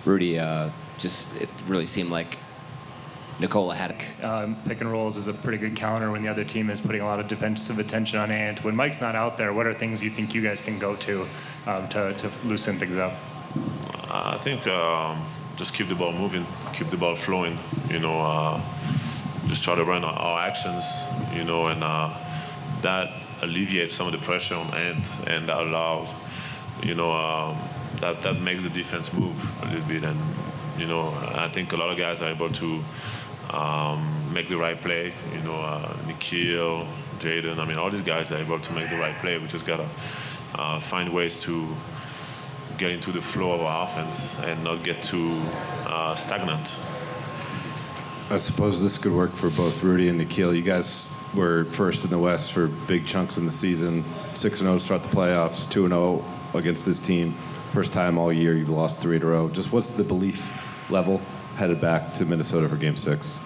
Rudy, just it really seemed like Nickeil had pick and rolls is a pretty good counter when the other team is putting a lot of defensive attention on Ant. When Mike's not out there, what are things you think you guys can go to loosen things up? I think just keep the ball moving, keep the ball flowing. Just try to run our actions. And that alleviates some of the pressure on Ant, and that allows, that makes the defense move a little bit. And I think a lot of guys are able to make the right play. Nickeil, Jaden. I mean, all these guys are able to make the right play. We just gotta find ways to get into the flow of our offense and not get too stagnant. I suppose this could work for both Rudy and Nickeil. You guys were first in the West for big chunks in the season, 6-0 to start the playoffs, 2-0 against this team. First time all year you've lost 3 in a row. Just what's the belief level headed back to Minnesota for Game 6?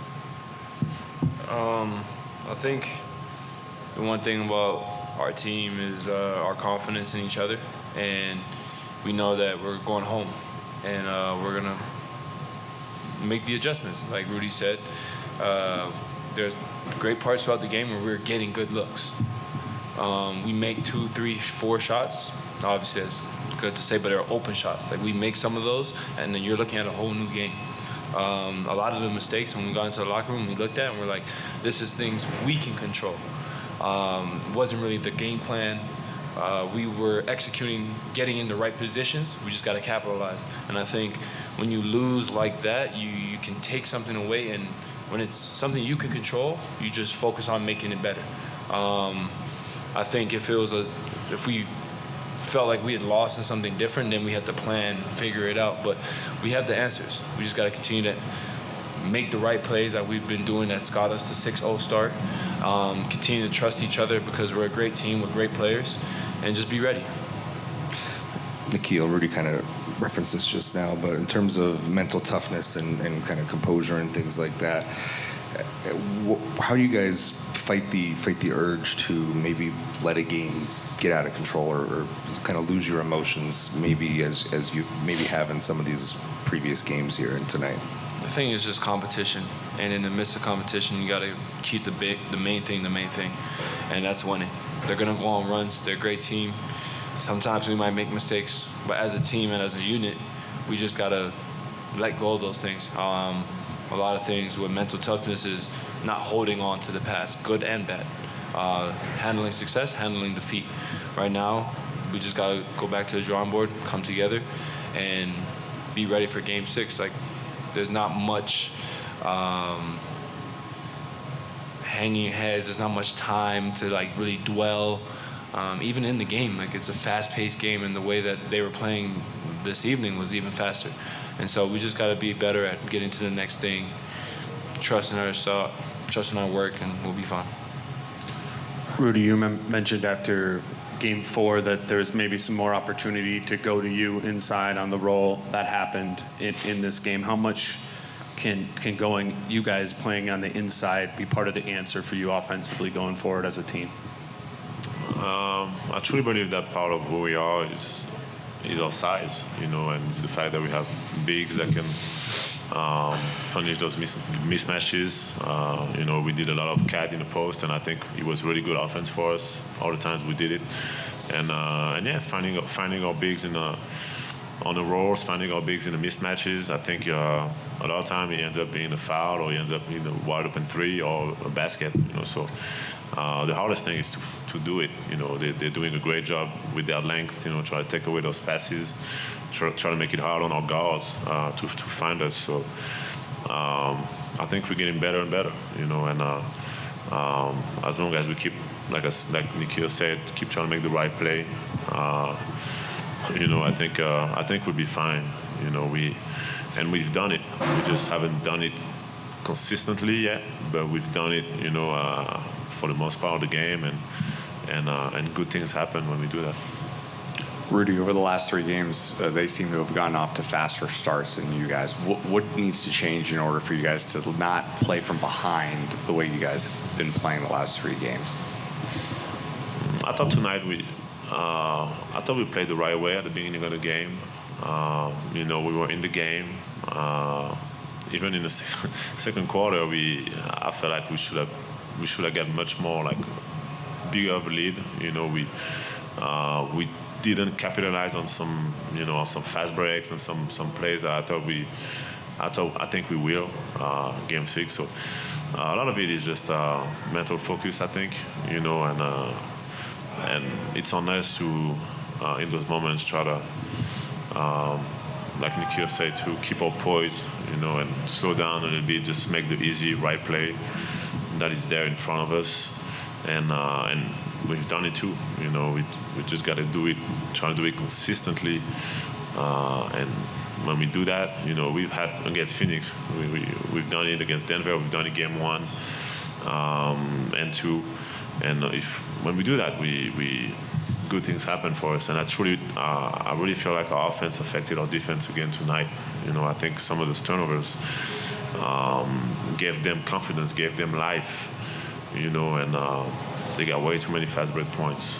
I think the one thing about our team is our confidence in each other, and we know that we're going home, and we're gonna make the adjustments. Like Rudy said, there's great parts throughout the game where we're getting good looks. We make 2, 3, 4 shots. Obviously, that's good to say, but they're open shots. Like we make some of those, and then you're looking at a whole new game. A lot of the mistakes when we got into the locker room, we looked at and we're like, this is things we can control. Wasn't really the game plan. We were executing, getting in the right positions. We just got to capitalize. And I think when you lose like that, you can take something away, and when it's something you can control, you just focus on making it better. I think if we felt like we had lost in something different, then we had to plan, figure it out. But we have the answers. We just got to continue to make the right plays that we've been doing that's got us to 6-0 start. Continue to trust each other because we're a great team with great players, and just be ready. Nickeil, Rudy kind of referenced this just now, but in terms of mental toughness and kind of composure and things like that, how do you guys fight the urge to maybe let a game get out of control or kind of lose your emotions maybe as you maybe have in some of these previous games here and tonight? The thing is just competition, and in the midst of competition, you got to keep the main thing, and that's winning. They're gonna go on runs. They're a great team. Sometimes we might make mistakes, but as a team and as a unit, we just gotta let go of those things. A lot of things with mental toughness is not holding on to the past, good and bad. Handling success, handling defeat. Right now, we just gotta go back to the drawing board, come together, and be ready for Game 6. Like, there's not much hanging heads. There's not much time to like really dwell. Even in the game, like it's a fast-paced game, and the way that they were playing this evening was even faster. And so we just got to be better at getting to the next thing, trusting our work, and we'll be fine. Rudy, you mentioned after Game 4 that there's maybe some more opportunity to go to you inside on the roll. That happened in this game. How much can you guys playing on the inside be part of the answer for you offensively going forward as a team? I truly believe that part of who we are is our size, and it's the fact that we have bigs that can punish those mismatches. We did a lot of cat in the post, and I think it was really good offense for us all the times we did it. And yeah, finding our bigs on the rolls, finding our bigs in the mismatches. I think a lot of time it ends up being a foul, or it ends up being a wide open 3 or a basket. So the hardest thing is to do it. They're doing a great job with their length. Try to take away those passes, try to make it hard on our guards to find us. So I think we're getting better and better. And as long as we keep, like Nickeil said, keep trying to make the right play. I think we'll be fine. We've done it. We just haven't done it consistently yet, but we've done it, for the most part of the game, and good things happen when we do that. Rudy, over the last 3 games, they seem to have gotten off to faster starts than you guys. What needs to change in order for you guys to not play from behind the way you guys have been playing the last 3 games? I thought tonight we played the right way at the beginning of the game. You know, we were in the game. Even in the second quarter, I felt like we should have got much more like bigger of a lead. You know, we didn't capitalize on some, you know, some fast breaks and some plays that I think we will game 6. So a lot of it is just mental focus, I think, you know, and it's on us to in those moments try to like Nickeil said, to keep our poise, you know, and slow down a little bit, just make the easy right play that is there in front of us, and we've done it too. You know, we just got to do it, try to do it consistently, and when we do that, you know, we've had against Phoenix, we've done it against Denver, we've done it game 1 and 2, and when we do that, we good things happen for us, and I really feel like our offense affected our defense again tonight. You know, I think some of those turnovers gave them confidence, gave them life, you know, and they got way too many fast break points.